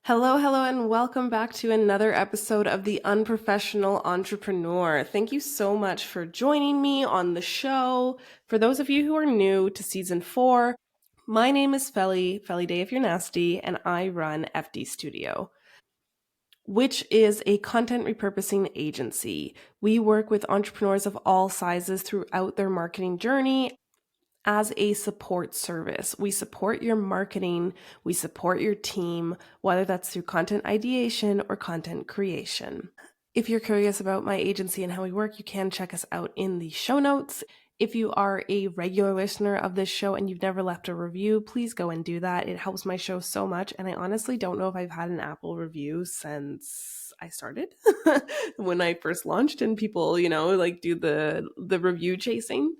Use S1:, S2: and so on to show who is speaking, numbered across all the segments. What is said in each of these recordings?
S1: Hello, hello, and welcome back to another episode of The Unprofessional Entrepreneur. Thank you so much for joining me on the show. For those of you who are new to season 4, my name is Felly Day if you're nasty, and I run FD Studio, which is a content repurposing agency. We work with entrepreneurs of all sizes throughout their marketing journey as a support service. We support your marketing, we support your team, whether that's through content ideation or content creation. If you're curious about my agency and how we work, you can check us out in the show notes. If you are a regular listener of this show and you've never left a review, please go and do that. It helps my show so much. And I honestly don't know if I've had an Apple review since I started when I first launched and people, do the review chasing.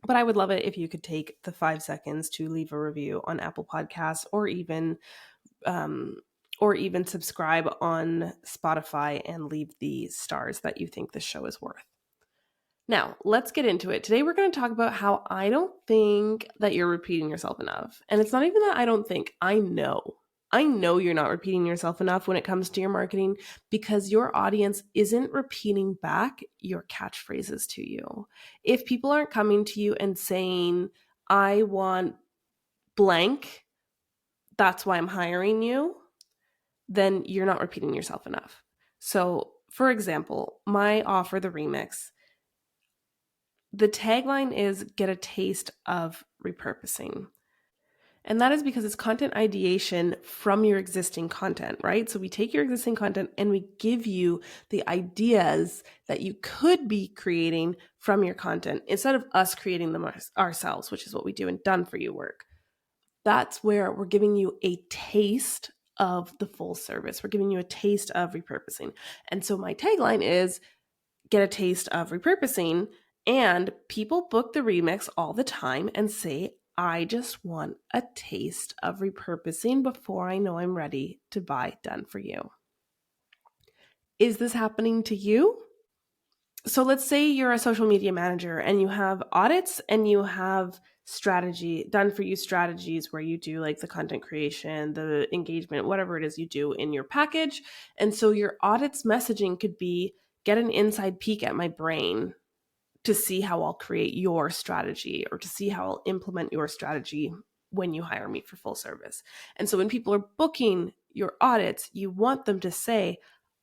S1: But I would love it if you could take the 5 seconds to leave a review on Apple Podcasts or even subscribe on Spotify and leave the stars that you think this show is worth. Now, let's get into it. Today, we're going to talk about how I don't think that you're repeating yourself enough. And it's not even that I don't think, I know. I know you're not repeating yourself enough when it comes to your marketing because your audience isn't repeating back your catchphrases to you. If people aren't coming to you and saying, I want blank, that's why I'm hiring you, then you're not repeating yourself enough. So, for example, my offer, the remix, the tagline is get a taste of repurposing. And that is because it's content ideation from your existing content, right? So we take your existing content and we give you the ideas that you could be creating from your content instead of us creating them ourselves, which is what we do in done for you work. That's where we're giving you a taste of the full service. We're giving you a taste of repurposing. And so my tagline is get a taste of repurposing. And people book the remix all the time and say, I just want a taste of repurposing before I know I'm ready to buy done for you. Is this happening to you? So let's say you're a social media manager and you have audits and you have strategy, done for you strategies where you do like the content creation, the engagement, whatever it is you do in your package. And so your audits messaging could be get an inside peek at my brain to see how I'll create your strategy or to see how I'll implement your strategy when you hire me for full service. And so when people are booking your audits, you want them to say,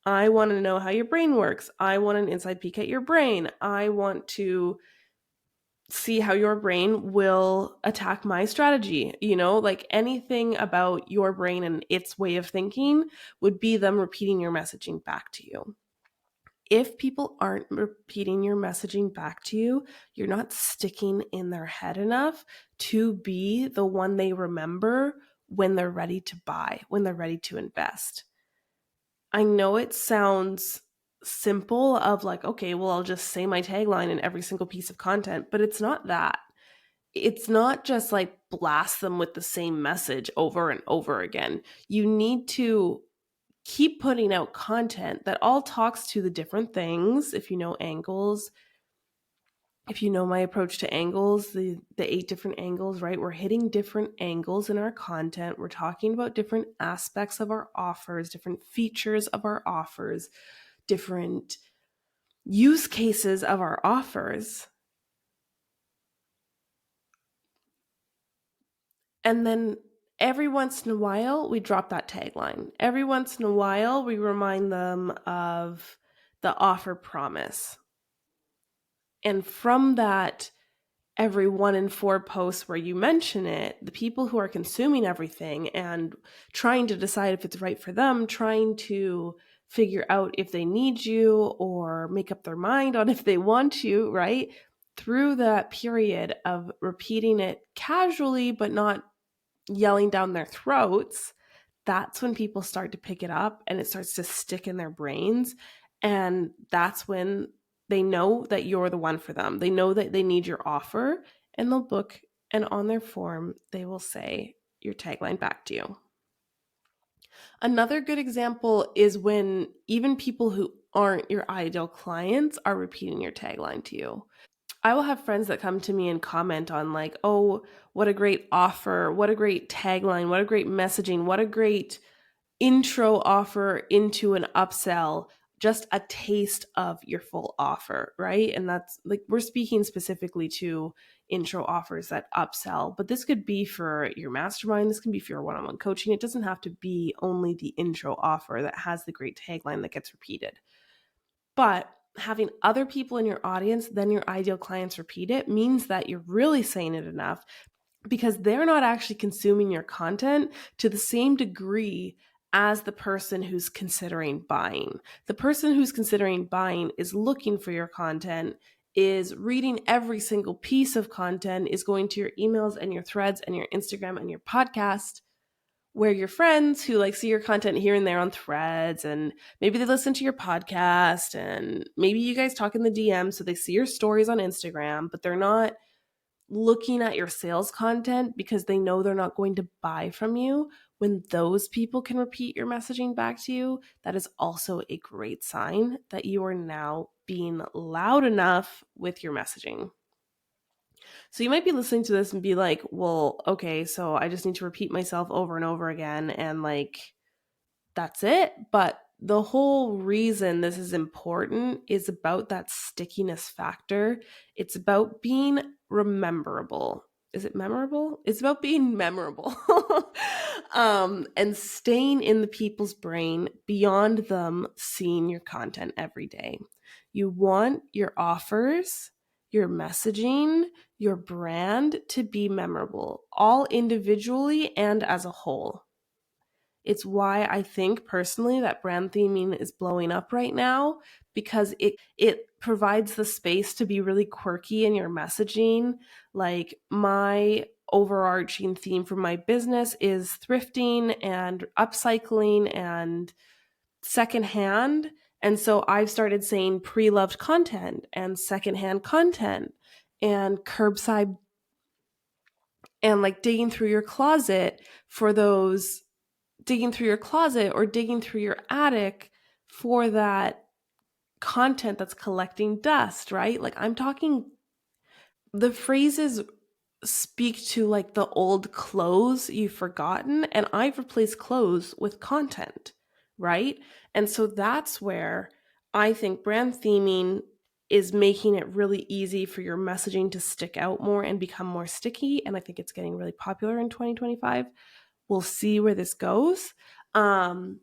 S1: I want to know how your brain works. I want an inside peek at your brain. I want to see how your brain will attack my strategy. Like anything about your brain and its way of thinking would be them repeating your messaging back to you. If people aren't repeating your messaging back to you, you're not sticking in their head enough to be the one they remember when they're ready to buy, when they're ready to invest. I know it sounds simple of like, okay, well, I'll just say my tagline in every single piece of content, but it's not that. It's not just like blast them with the same message over and over again. You need to keep putting out content that all talks to the different things. If you know angles, if you know my approach to angles, the 8 different angles, right? We're hitting different angles in our content. We're talking about different aspects of our offers, different features of our offers, different use cases of our offers. And then every once in a while, we drop that tagline. Every once in a while, we remind them of the offer promise. And from that, every 1 in 4 posts where you mention it, the people who are consuming everything and trying to decide if it's right for them, trying to figure out if they need you or make up their mind on if they want you, right? Through that period of repeating it casually, but not yelling down their throats, that's when people start to pick it up and it starts to stick in their brains. And that's when they know that you're the one for them. They know that they need your offer and they'll book. And on their form, they will say your tagline back to you. Another good example is when even people who aren't your ideal clients are repeating your tagline to you. I will have friends that come to me and comment on like, oh, what a great offer, what a great tagline, what a great messaging, what a great intro offer into an upsell, just a taste of your full offer, right? And that's like, we're speaking specifically to intro offers that upsell, but this could be for your mastermind. This can be for your one-on-one coaching. It doesn't have to be only the intro offer that has the great tagline that gets repeated. But having other people in your audience, then your ideal clients repeat it, means that you're really saying it enough, because they're not actually consuming your content to the same degree as the person who's considering buying. The person who's considering buying is looking for your content, is reading every single piece of content, is going to your emails and your threads and your Instagram and your podcast, where your friends who like see your content here and there on threads, and maybe they listen to your podcast, and maybe you guys talk in the DM, so they see your stories on Instagram, but they're not looking at your sales content because they know they're not going to buy from you. When those people can repeat your messaging back to you, that is also a great sign that you are now being loud enough with your messaging. So you might be listening to this and be like, well, okay, so I just need to repeat myself over and over again, and like, that's it. But the whole reason this is important is about that stickiness factor. It's about being rememberable. Is it memorable? It's about being memorable. And staying in the people's brain beyond them seeing your content every day. You want your offers, your messaging, your brand to be memorable, all individually and as a whole. It's why I think personally that brand theming is blowing up right now, because it provides the space to be really quirky in your messaging. Like, my overarching theme for my business is thrifting and upcycling and secondhand. And so I've started saying pre-loved content and secondhand content and curbside, and like digging through your closet for those, digging through your closet or digging through your attic for that content that's collecting dust, right? Like, I'm talking, the phrases speak to like the old clothes you've forgotten, and I've replaced clothes with content, right? And so that's where I think brand theming is making it really easy for your messaging to stick out more and become more sticky. And I think it's getting really popular in 2025. We'll see where this goes. I'm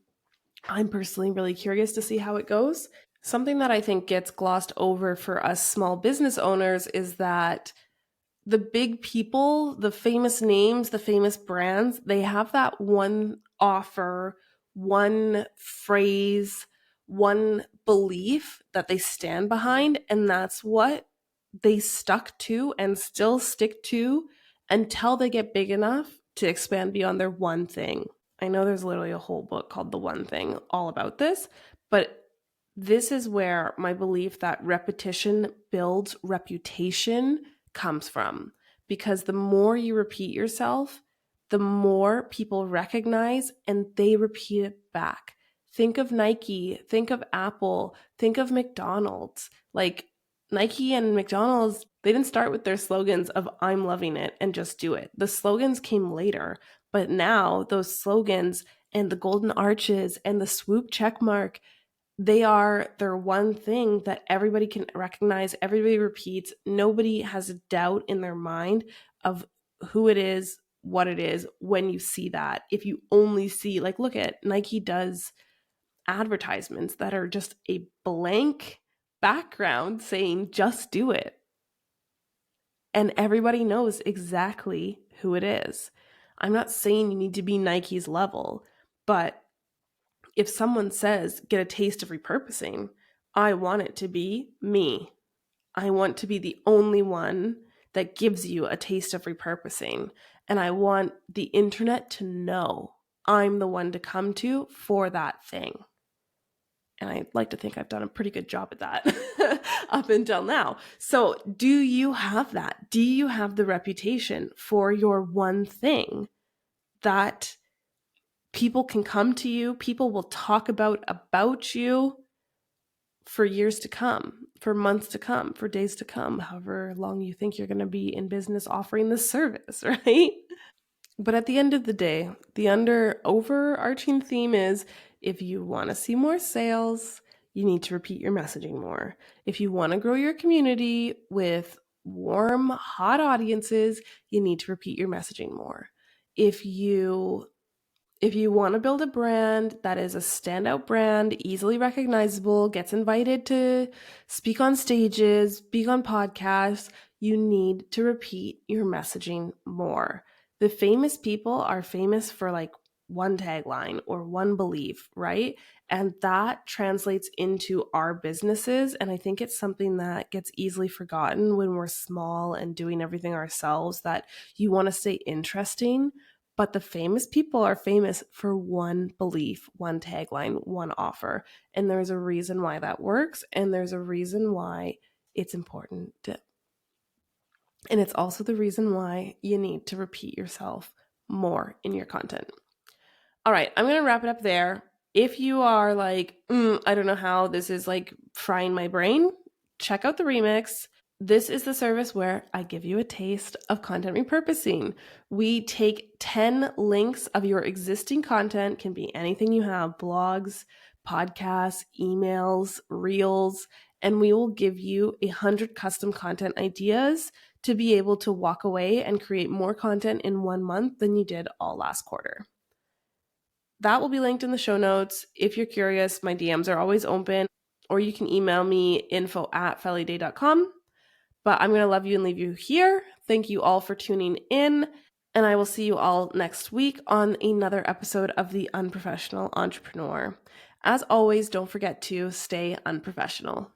S1: personally really curious to see how it goes. Something that I think gets glossed over for us small business owners is that the big people, the famous names, the famous brands, they have that one offer, one phrase, one belief that they stand behind, and that's what they stuck to and still stick to until they get big enough to expand beyond their one thing. I know there's literally a whole book called The One Thing all about this, but this is where my belief that repetition builds reputation comes from. Because the more you repeat yourself, the more people recognize and they repeat it back. Think of Nike, think of Apple, think of McDonald's. Like, Nike and McDonald's, they didn't start with their slogans of "I'm loving it" and "just do it." The slogans came later, but now those slogans and the golden arches and the swoop check mark, they are their one thing that everybody can recognize, everybody repeats. Nobody has a doubt in their mind of who it is, what it is when you see that. If you only see, like, look at Nike does advertisements that are just a blank background saying "just do it." And everybody knows exactly who it is. I'm not saying you need to be Nike's level, but if someone says get a taste of repurposing, I want it to be me. I want to be the only one that gives you a taste of repurposing. And I want the internet to know I'm the one to come to for that thing. And I'd like to think I've done a pretty good job at that up until now. So do you have that? Do you have the reputation for your one thing that people can come to you, people will talk about you for years to come, for months to come, for days to come, however long you think you're going to be in business offering this service, right? But at the end of the day, the overarching theme is if you want to see more sales, you need to repeat your messaging more. If you want to grow your community with warm, hot audiences, you need to repeat your messaging more. If you want to build a brand that is a standout brand, easily recognizable, gets invited to speak on stages, speak on podcasts, you need to repeat your messaging more. The famous people are famous for like one tagline or one belief, right? And that translates into our businesses. And I think it's something that gets easily forgotten when we're small and doing everything ourselves, that you want to stay interesting. But the famous people are famous for one belief, one tagline, one offer. And there's a reason why that works. And there's a reason why it's important. And it's also the reason why you need to repeat yourself more in your content. All right, I'm going to wrap it up there. If you are like, I don't know how this is like frying my brain, check out the remix. This is the service where I give you a taste of content repurposing. We take 10 links of your existing content, can be anything you have, blogs, podcasts, emails, reels, and we will give you 100 custom content ideas to be able to walk away and create more content in 1 month than you did all last quarter. That will be linked in the show notes. If you're curious, my DMs are always open, or you can email me info@fellyday.com. But I'm going to love you and leave you here. Thank you all for tuning in, and I will see you all next week on another episode of The Unprofessional Entrepreneur. As always, don't forget to stay unprofessional.